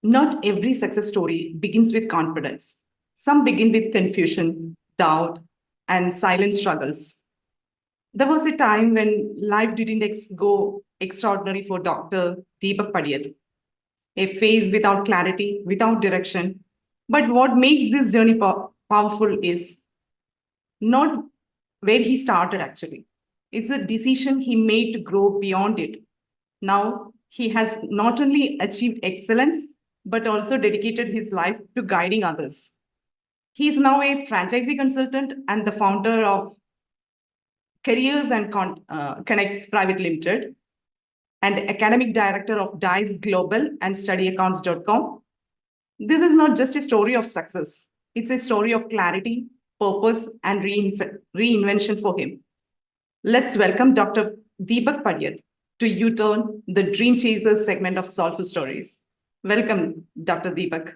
Not every success story begins with confidence. Some begin with confusion, doubt, and silent struggles. There was a time when life didn't go extraordinary for Dr. Deepak Padiyath, a phase without clarity, without direction. But what makes this journey powerful is not where he started actually. It's a decision he made to grow beyond it. Now, he has not only achieved excellence, but also dedicated his life to guiding others. He is now a franchisee consultant and the founder of Careers and Connects Private Limited and academic director of DICE Global and StudyAccounts.com. This is not just a story of success, it's a story of clarity, purpose, and reinvention for him. Let's welcome Dr. Deepak Padiyath to U-Turn, the Dream Chasers segment of Soulful Stories. Welcome, Dr. Deepak.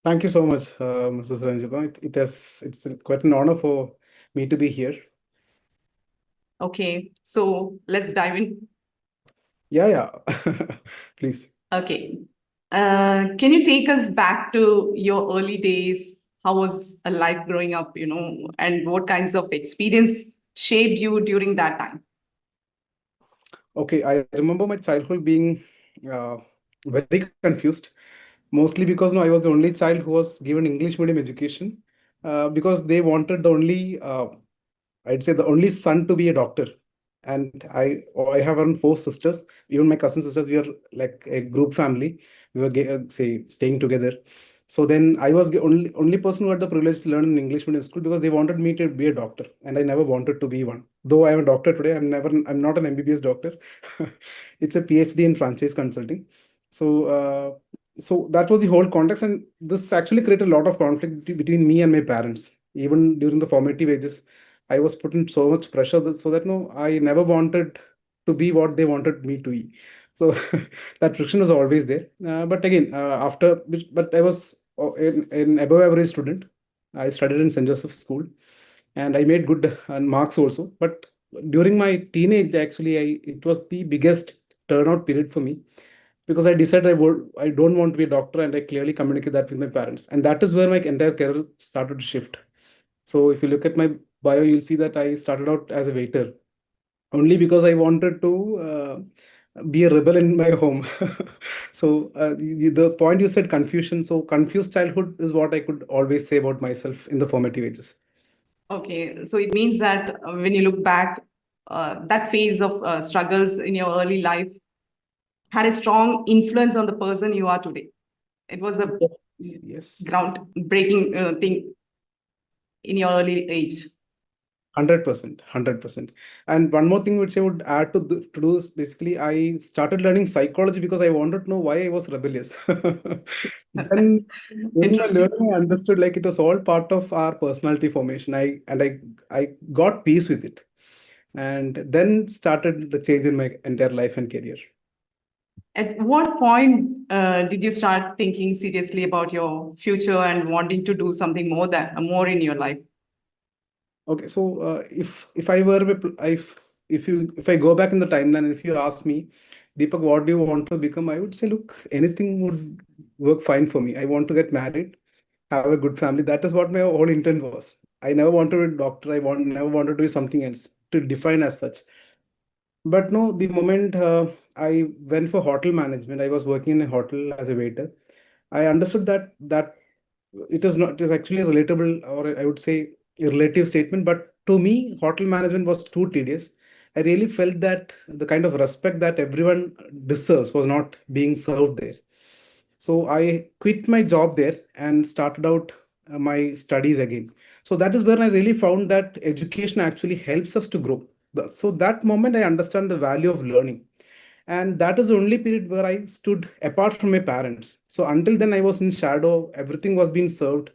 Thank you so much, Mrs. Ranjita. It's quite an honor for me to be here. Okay, so let's dive in. Yeah. Please. Okay. Can you take us back to your early days? How was life growing up, and what kinds of experience shaped you during that time? Okay, I remember my childhood being very confused, mostly because I was the only child who was given English medium education, because they wanted I'd say the only son to be a doctor. And I have around four sisters, even my cousin sisters. We are like a group family. We were say staying together. So then I was the only person who had the privilege to learn in English medium school because they wanted me to be a doctor, and I never wanted to be one. Though I am a doctor today, I'm not an MBBS doctor. It's a PhD in franchise consulting. So that was the whole context, and this actually created a lot of conflict between me and my parents, even during the formative ages. I was put in so much pressure so that no, I never wanted to be what they wanted me to be. So that friction was always there. But again, but I was an above average student. I studied in St. Joseph School, and I made good marks also. But during my teenage, actually, it was the biggest turnout period for me because I decided I don't want to be a doctor, and I clearly communicate that with my parents, and that is where my entire career started to shift. So if you look at my bio, you'll see that I started out as a waiter only because I wanted to be a rebel in my home. So the point you said, confusion. So confused childhood is what I could always say about myself in the formative ages. Okay, so it means that when you look back, that phase of struggles in your early life had a strong influence on the person you are today. It was a Yes. groundbreaking thing in your early age. 100%. And one more thing which I would add to do is basically I started learning psychology because I wanted to know why I was rebellious. Then during my Interesting. learning, I understood like it was all part of our personality formation. I got peace with it, and then started the change in my entire life and career. At what point did you start thinking seriously about your future and wanting to do something more in your life? Okay, so if I were if I go back in the timeline and if you ask me, Deepak, what do you want to become? I would say, look, anything would work fine for me. I want to get married, have a good family. That is what my whole intent was. I never wanted to be a doctor. Never wanted to be something else to define as such. But no, the moment I went for hotel management, I was working in a hotel as a waiter. I understood that it is not, it is actually relatable, or I would say a relative statement. But to me, hotel management was too tedious. I really felt that the kind of respect that everyone deserves was not being served there. So I quit my job there and started out my studies again. So that is where I really found that education actually helps us to grow. So that moment I understand the value of learning. And that is the only period where I stood apart from my parents. So until then I was in shadow, everything was being served,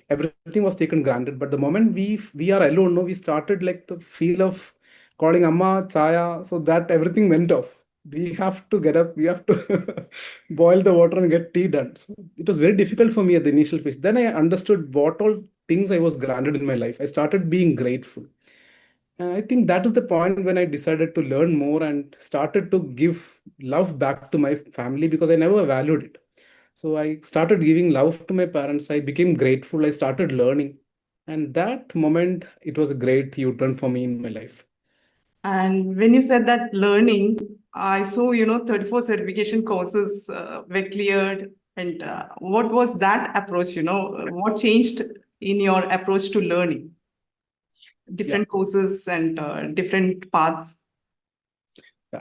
everything was taken granted. But the moment we are alone, no, we started like the feel of calling Amma, Chaya, so that everything went off. We have to get up, we have to boil the water and get tea done. So it was very difficult for me at the initial phase. Then I understood what all things I was granted in my life. I started being grateful. And I think that is the point when I decided to learn more and started to give love back to my family because I never valued it. So I started giving love to my parents. I became grateful. I started learning. And that moment, it was a great U-turn for me in my life. And when you said that learning, I saw, 34 certification courses were cleared. And what was that approach? What changed in your approach to learning? Yeah. Different courses and different paths.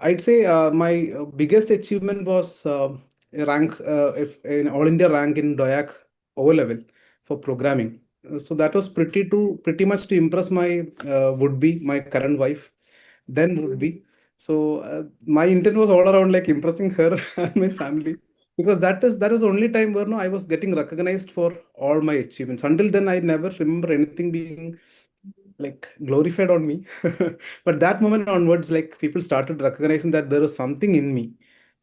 I'd say my biggest achievement was a rank, if an All India rank in DOYAC O level for programming. So that was pretty much to impress my would be my current wife, then would be. So my intent was all around like impressing her and my family, because that was the only time where no I was getting recognized for all my achievements. Until then, I never remember anything being like glorified on me. But that moment onwards, like people started recognizing that there was something in me,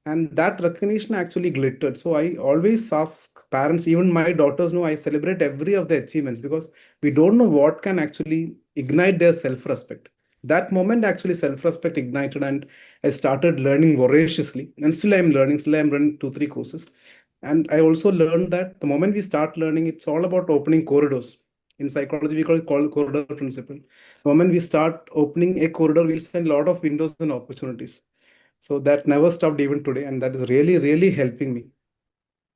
and that recognition actually glittered. So I always ask parents, even my daughters know, I celebrate every of the achievements, because we don't know what can actually ignite their self-respect. That moment actually self-respect ignited, and I started learning voraciously, and still I'm learning. Still I'm running 2 3 courses. And I also learned that the moment we start learning, it's all about opening corridors. In psychology, we call it corridor principle. The moment we start opening a corridor, we'll find a lot of windows and opportunities. So that never stopped even today, and that is really, really helping me.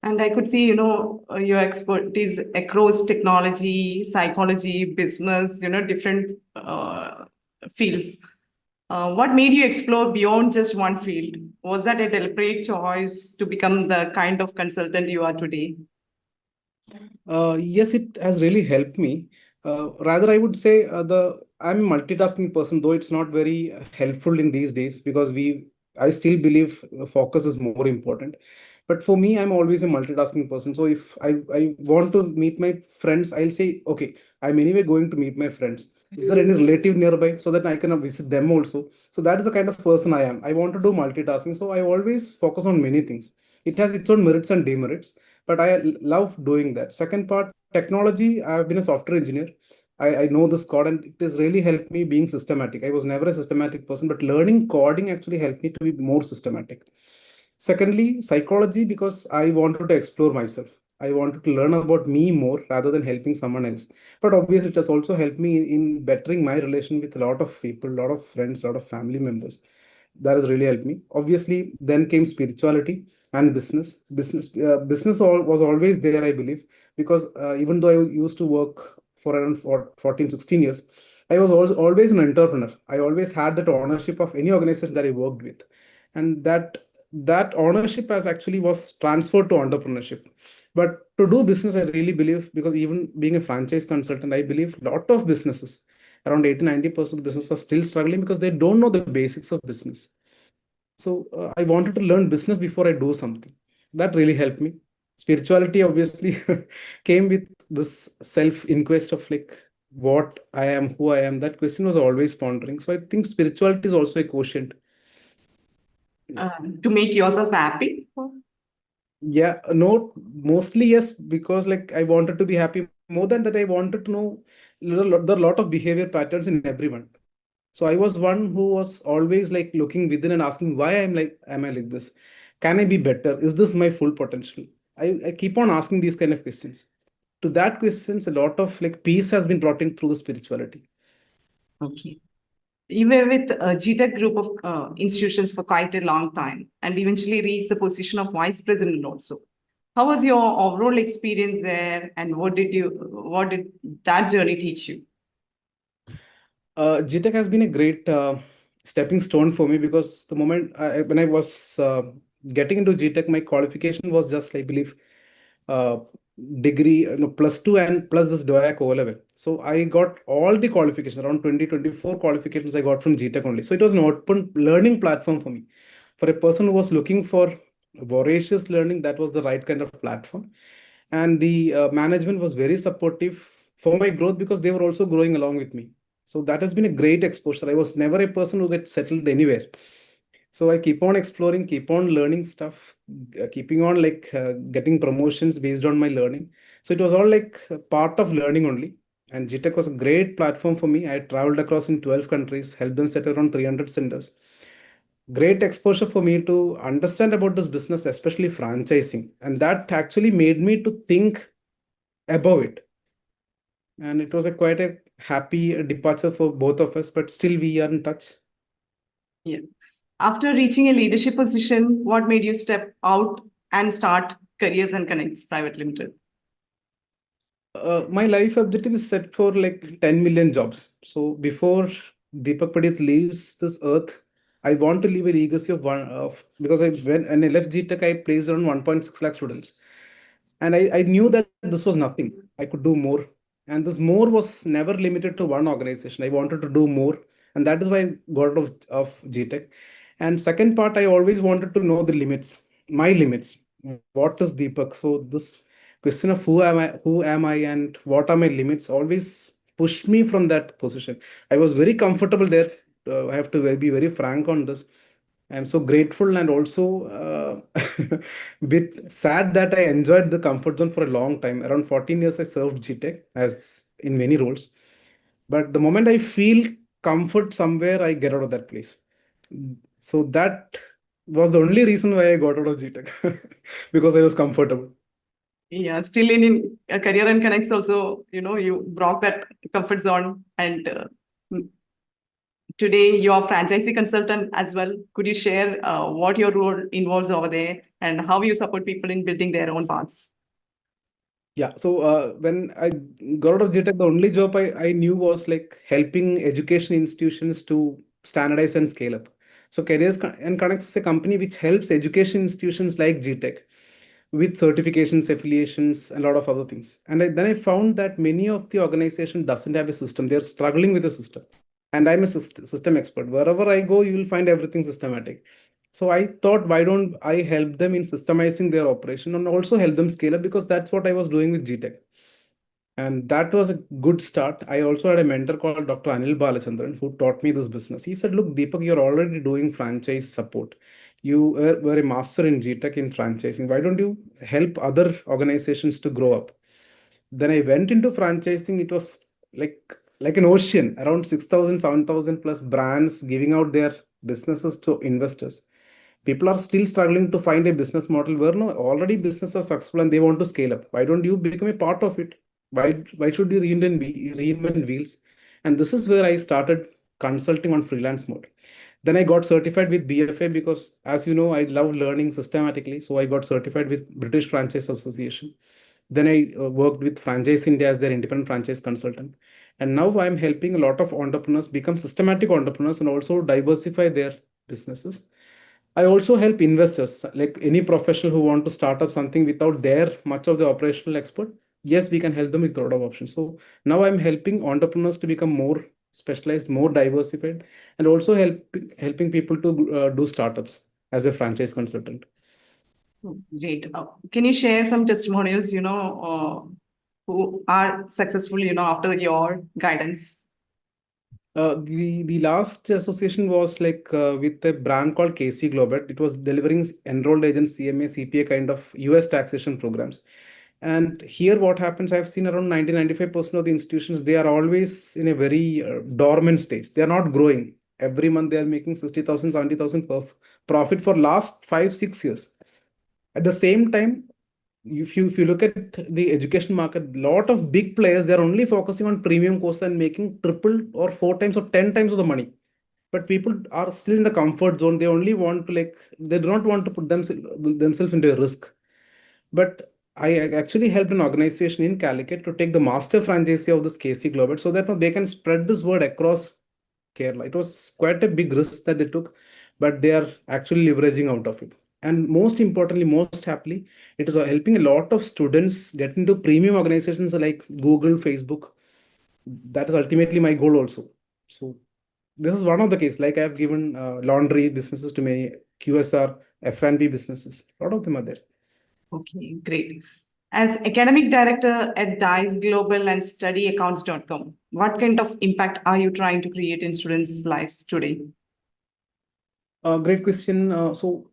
And I could see, your expertise across technology, psychology, business, different fields. What made you explore beyond just one field? Was that a deliberate choice to become the kind of consultant you are today? Yes, it has really helped me. Rather, I would say the I'm a multitasking person, though it's not very helpful in these days, because I still believe focus is more important. But for me, I'm always a multitasking person. So if I want to meet my friends, I'll say, okay, I'm anyway going to meet my friends. Is there any relative nearby so that I can visit them also? So that is the kind of person I am. I want to do multitasking. So I always focus on many things. It has its own merits and demerits, but I love doing that. Second part, technology. I've been a software engineer. I know this code, and it has really helped me being systematic. I was never a systematic person, but learning coding actually helped me to be more systematic. Secondly, psychology, because I wanted to explore myself. I wanted to learn about me more rather than helping someone else. But obviously, it has also helped me in bettering my relation with a lot of people, a lot of friends, a lot of family members. That has really helped me. Obviously, then came spirituality and business. Business was always there, I believe, because even though I used to work for around 14, 16 years, I was always an entrepreneur. I always had that ownership of any organization that I worked with, and that ownership has actually was transferred to entrepreneurship. But to do business, I really believe, because even being a franchise consultant, I believe a lot of businesses, around 80 90% of the business, are still struggling because they don't know the basics of business. So I wanted to learn business before I do something. That really helped me. Spirituality obviously came with this self inquest of like what I am, who I am. That question was always pondering. So I think spirituality is also a quotient. Yeah. To make yourself happy? Yeah, no, mostly yes, because like I wanted to be happy. More than that, I wanted to know there are a lot of behavior patterns in everyone. So I was one who was always like looking within and asking why am I like this? Can I be better? Is this my full potential? I keep on asking these kind of questions. To that questions, a lot of like peace has been brought in through the spirituality. Okay. You were with a GTEC group of institutions for quite a long time and eventually reached the position of vice president also. How was your overall experience there, and what did that journey teach you? GTech has been a great stepping stone for me, because the moment when I was getting into GTech, my qualification was just, I believe, uh, degree, plus two and plus this DOAC O level. So I got all the qualifications, around 20 24 qualifications I got from GTech only. So it was an open learning platform for me. For a person who was looking for voracious learning, that was the right kind of platform. And the management was very supportive for my growth, because they were also growing along with me. So that has been a great exposure. I was never a person who gets settled anywhere. So I keep on exploring, keep on learning stuff, keeping on like getting promotions based on my learning. So it was all like a part of learning only. And GTech was a great platform for me. I traveled across in 12 countries, helped them set around 300 centers. great exposure for me to understand about this business, especially franchising. And that actually made me to think above it. And it was a quite a happy departure for both of us, but still we are in touch. Yeah. After reaching a leadership position, what made you step out and start Careers and Connects Private Limited? My life objective is set for like 10 million jobs. So before Deepak Padiyath leaves this earth, I want to leave a legacy of one of because when I left GTech, I placed around 1.6 lakh students. And I knew that this was nothing. I could do more. And this more was never limited to one organization. I wanted to do more. And that is why I got out of GTech. And second part, I always wanted to know the limits, my limits. What is Deepak? So this question of who am I, and what are my limits always pushed me from that position. I was very comfortable there. I have to be very frank on this. I'm so grateful and also bit sad that I enjoyed the comfort zone for a long time. Around 14 years, I served GTech as in many roles. But the moment I feel comfort somewhere, I get out of that place. So that was the only reason why I got out of GTech because I was comfortable. Yeah, still in a Career and Connects also, you broke that comfort zone, and today you are franchisee consultant as well. Could you share what your role involves over there and how you support people in building their own paths? Yeah, so when I got out of GTech, the only job I knew was like helping education institutions to standardize and scale up. So and Connects is a company which helps education institutions like GTech with certifications, affiliations, and a lot of other things. And then I found that many of the organization doesn't have a system. They're struggling with the system. And I'm a system expert. Wherever I go, you will find everything systematic. So I thought, why don't I help them in systemizing their operation and also help them scale up, because that's what I was doing with GTech. And that was a good start. I also had a mentor called Dr. Anil Balachandran who taught me this business. He said, look, Deepak, you're already doing franchise support. You were a master in GTech in franchising. Why don't you help other organizations to grow up? Then I went into franchising. It was like an ocean, around 6,000, 7,000 plus brands giving out their businesses to investors. People are still struggling to find a business model where no already businesses are successful and they want to scale up. Why don't you become a part of it? Why should you reinvent wheels? And this is where I started consulting on freelance mode. Then I got certified with BFA because, as you know, I love learning systematically. So I got certified with British Franchise Association. Then I worked with Franchise India as their independent franchise consultant. And now I'm helping a lot of entrepreneurs become systematic entrepreneurs and also diversify their businesses. I also help investors, like any professional who want to start up something without their much of the operational expert. Yes, we can help them with a lot of options. So now I'm helping entrepreneurs to become more specialized, more diversified, and also helping people to do startups as a franchise consultant. Great. Can you share some testimonials, who are successful, after your guidance? The last association was like with a brand called KC Globet. It was delivering enrolled agents, CMA, CPA kind of US taxation programs. And here, what happens, I've seen around 90-95% of the institutions, they are always in a very dormant stage. They are not growing. Every month, they are making 60,000, 70,000 profit for last 5-6 years. At the same time, if you look at the education market, lot of big players, they're only focusing on premium course and making triple or 4 times or 10 times of the money. But people are still in the comfort zone. They only want to they do not want to put themselves into a risk. But I actually helped an organization in Calicut to take the master franchisee of this KC Global so that they can spread this word across Kerala. It was quite a big risk that they took, but they are actually leveraging out of it. And most importantly, most happily, it is helping a lot of students get into premium organizations like Google, Facebook. That is ultimately my goal also. So this is one of the cases. Like I have given laundry businesses to many QSR, F&B businesses. A lot of them are there. Okay, great. As academic director at DICE Global and StudyAccounts.com, what kind of impact are you trying to create in students' lives today? Great question. So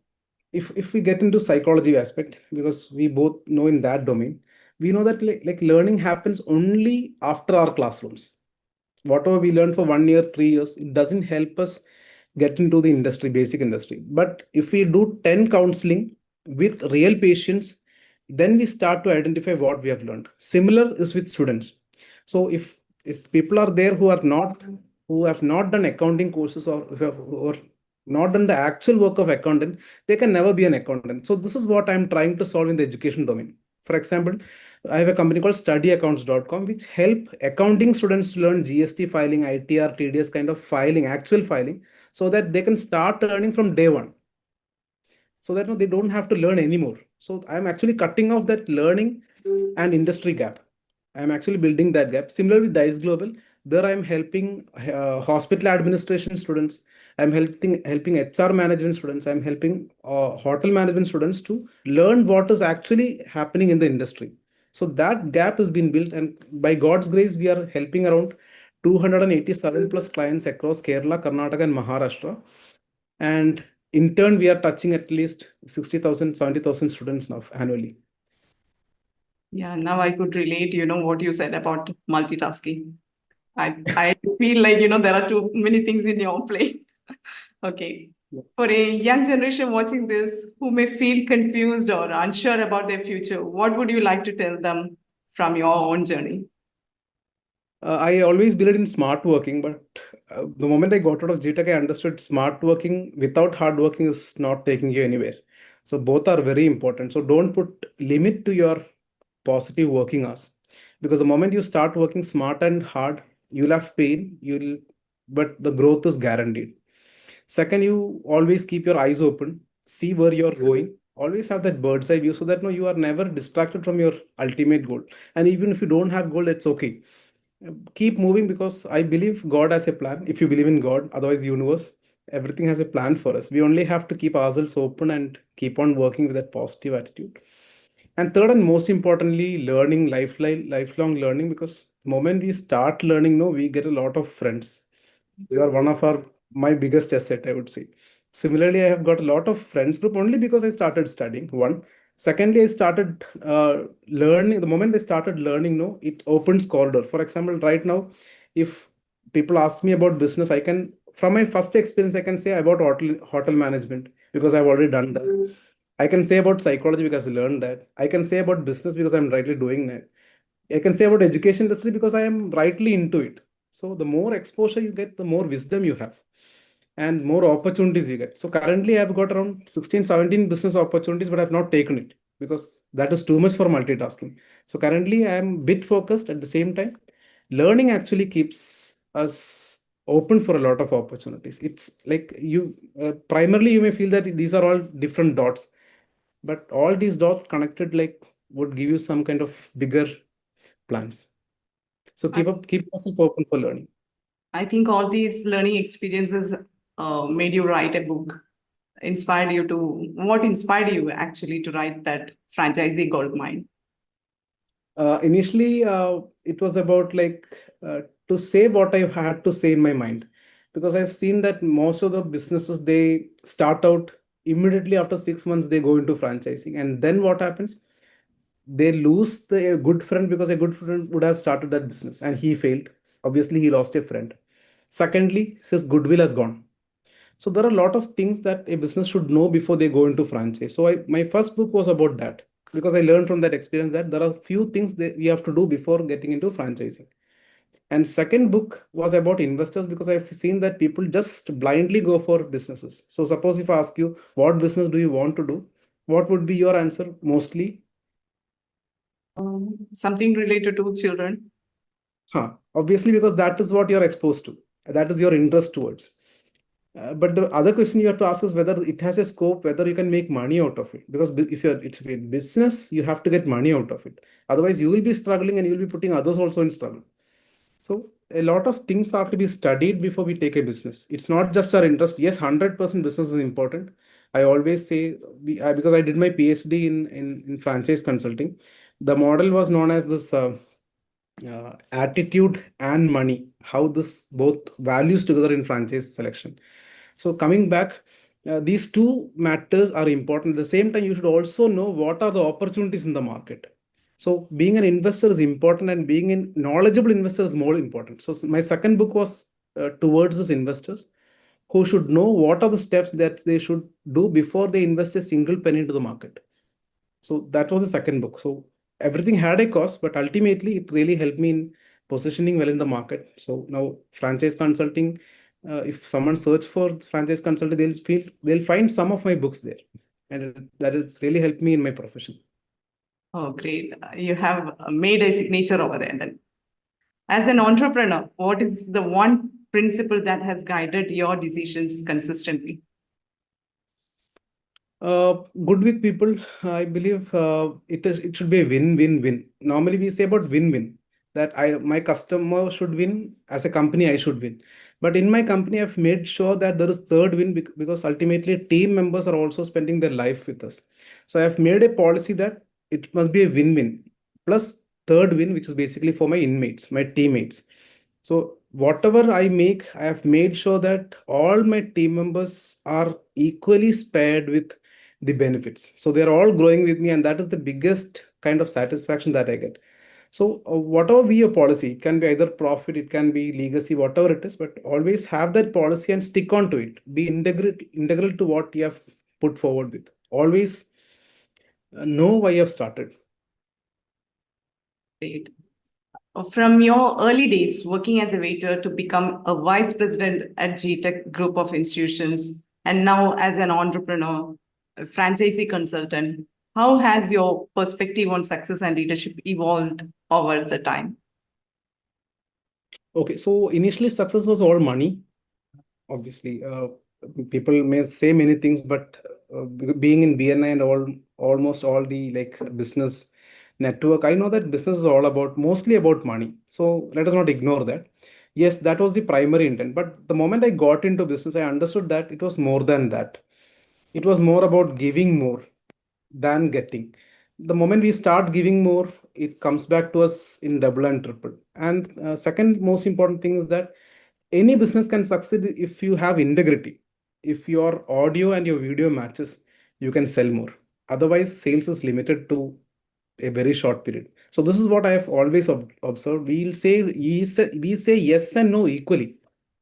if we get into psychology aspect, because we both know in that domain, we know that like learning happens only after our classrooms. Whatever we learn for 1 year, 3 years, it doesn't help us get into the industry, basic industry. But if we do 10 counseling with real patients, then we start to identify what we have learned. Similar is with students. So if people are there who have not done accounting courses, or not done the actual work of accountant, they can never be an accountant. So this is what I'm trying to solve in the education domain. For example, I have a company called studyaccounts.com, which help accounting students to learn GST filing, ITR, TDS kind of filing, actual filing, so that they can start earning from day one, so that no, they don't have to learn anymore. So I'm actually cutting off that learning and industry gap. I'm actually building that gap. Similarly with Dice Global, there I'm helping hospital administration students. I'm helping HR management students. I'm helping hotel management students to learn what is actually happening in the industry. So that gap has been built, and by God's grace, we are helping around 287 plus clients across Kerala, Karnataka, and Maharashtra. And in turn, we are touching at least 60,000, 70,000 students now annually. Yeah, now I could relate, what you said about multitasking. I feel like, there are too many things in your plate. Okay. Yeah. For a young generation watching this who may feel confused or unsure about their future, what would you like to tell them from your own journey? I always believed in smart working, but the moment I got out of GTech, I understood smart working without hard working is not taking you anywhere. So both are very important. So don't put limit to your positive working hours, because the moment you start working smart and hard, you'll have pain. But the growth is guaranteed. Second, you always keep your eyes open, see where you're going. Always have that bird's eye view, so that no, you are never distracted from your ultimate goal. And even if you don't have goal, it's okay. Keep moving, because I believe God has a plan. If you believe in God, otherwise universe, everything has a plan for us. We only have to keep ourselves open and keep on working with that positive attitude. And third and most importantly, learning, lifelong learning, because the moment we start learning, no, we get a lot of friends. You are one of our my biggest asset, I would say. Similarly, I have got a lot of friends group only because I started studying. One. Secondly, I started learning. The moment I started learning, no, it opens corridor. For example, right now, if people ask me about business, I can, from my first experience, I can say about hotel management, because I've already done that. I can say about psychology because I learned that. I can say about business because I'm rightly doing that. I can say about education industry because I am rightly into it. So the more exposure you get, the more wisdom you have and more opportunities you get. So currently I've got around 16, 17 business opportunities, but I've not taken it because that is too much for multitasking. So currently I am bit focused. At the same time, learning actually keeps us open for a lot of opportunities. It's like primarily you may feel that these are all different dots, but all these dots connected like would give you some kind of bigger plans. So I, keep yourself open for learning. I think all these learning experiences made you write a book, what inspired you actually to write that franchisee gold mine? Initially, it was about to say what I had to say in my mind, because I've seen that most of the businesses they start out immediately after 6 months they go into franchising, and then what happens? They lose the a good friend, because a good friend would have started that business and he failed. Obviously, he lost a friend. Secondly, his goodwill has gone. So there are a lot of things that a business should know before they go into franchise. So my first book was about that, because I learned from that experience that there are few things that we have to do before getting into franchising. And second book was about investors, because I've seen that people just blindly go for businesses. So suppose if I ask you, what business do you want to do? What would be your answer mostly? Something related to children. Huh. Obviously, because that is what you're exposed to. That is your interest towards. But the other question you have to ask is whether it has a scope, whether you can make money out of it. Because if you're it's a business, you have to get money out of it. Otherwise, you will be struggling and you will be putting others also in struggle. So a lot of things have to be studied before we take a business. It's not just our interest. Yes, 100% business is important. I always say because I did my PhD in franchise consulting. The model was known as this attitude and money. How this both values together in franchise selection. So coming back, these two matters are important. At the same time, you should also know what are the opportunities in the market. So being an investor is important, and being a knowledgeable investor is more important. So my second book was towards these investors. who should know what are the steps that they should do before they invest a single penny into the market. So that was the second book. So everything had a cost, but ultimately it really helped me in positioning well in the market. So now franchise consulting, if someone search for franchise consulting, they'll find some of my books there, and that has really helped me in my profession. Oh, great. You have made a signature over there then. As an entrepreneur, what is the one principle that has guided your decisions consistently? Good with people, I believe it should be a win-win-win. Normally we say about win-win, that my customer should win, as a company I should win. But in my company, I've made sure that there is third win because ultimately team members are also spending their life with us. So I've made a policy that it must be a win-win plus third win, which is basically for my inmates, my teammates. So whatever I make, I have made sure that all my team members are equally spared with the benefits. So they're all growing with me, and that is the biggest kind of satisfaction that I get. So whatever be your policy, it can be either profit, it can be legacy, whatever it is, but always have that policy and stick on to it. Be integral to what you have put forward with. Always know why you have started. Great. From your early days working as a waiter to become a vice president at GTech Group of Institutions, and now as an entrepreneur, a franchisee consultant, how has your perspective on success and leadership evolved over the time? Okay, so initially success was all money. Obviously, people may say many things, but being in BNI and almost all the like business network, I know that business is all about mostly about money. So let us not ignore that. Yes, that was the primary intent. But the moment I got into business, I understood that it was more than that. It was more about giving more than getting. The moment we start giving more, it comes back to us in double and triple. And second most important thing is that any business can succeed if you have integrity. If your audio and your video matches, you can sell more. Otherwise, sales is limited to a very short period. So this is what I have always observed. We say yes and no equally.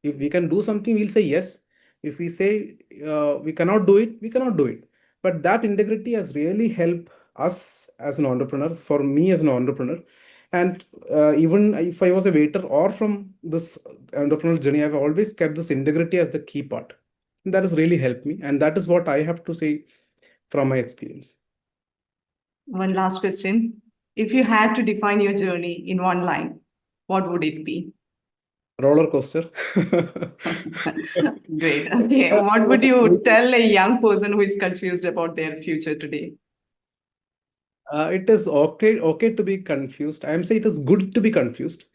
If we can do something, we'll say yes. If we say we cannot do it, we cannot do it. But that integrity has really helped us as an entrepreneur, for me as an entrepreneur. And even if I was a waiter or from this entrepreneurial journey, I've always kept this integrity as the key part. And that has really helped me. And that is what I have to say from my experience. One last question. If you had to define your journey in one line, what would it be? Roller coaster. Great. Okay. What would you tell a young person who is confused about their future today? It is okay to be confused. I am saying it is good to be confused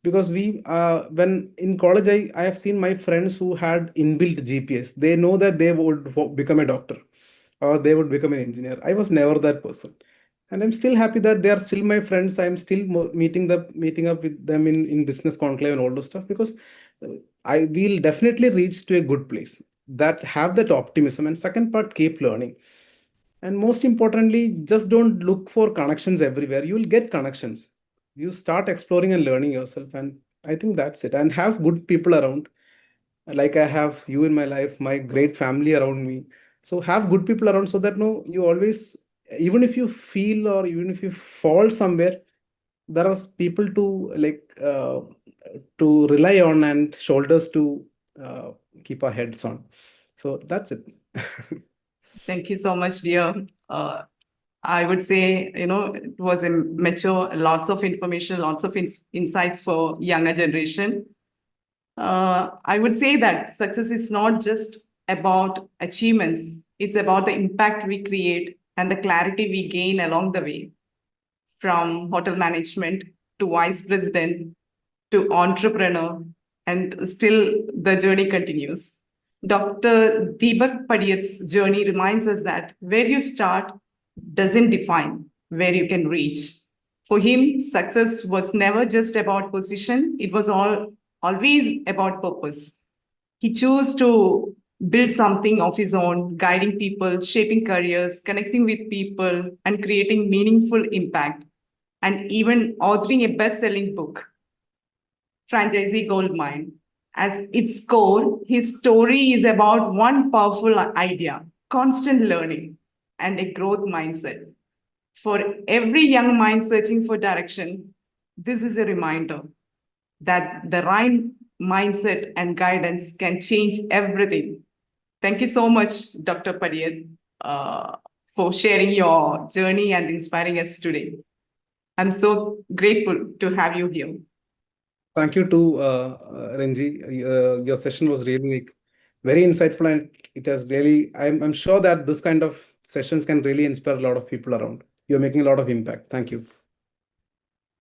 because when in college I have seen my friends who had inbuilt GPS. They know that they would become a doctor or they would become an engineer. I was never that person, and I'm still happy that they are still my friends. I'm still meeting up with them in business conclave and all those stuff because I will definitely reach to a good place. That have that optimism, and second part, keep learning. And most importantly, just don't look for connections everywhere. You'll get connections. You start exploring and learning yourself. And I think that's it. And have good people around. Like I have you in my life, my great family around me. So have good people around so that no, you always, even if you feel or even if you fall somewhere, there are people to rely on and shoulders to uh, keep our heads on. So that's it. Thank you so much, dear. I would say, it was a mature, lots of information, lots of insights for younger generation. I would say that success is not just about achievements. It's about the impact we create and the clarity we gain along the way. From hotel management to vice president to entrepreneur, and still the journey continues. Dr. Deepak Padiyath's journey reminds us that where you start doesn't define where you can reach. For him, success was never just about position, it was always about purpose. He chose to build something of his own, guiding people, shaping careers, connecting with people, and creating meaningful impact, and even authoring a best selling book, Franchisee Goldmine. As its core, his story is about one powerful idea, constant learning, and a growth mindset. For every young mind searching for direction, this is a reminder that the right mindset and guidance can change everything. Thank you so much, Dr. Padiyath, for sharing your journey and inspiring us today. I'm so grateful to have you here. Thank you to Renji. Your session was really like, very insightful, and it has really. I'm sure that this kind of sessions can really inspire a lot of people around. You're making a lot of impact. Thank you.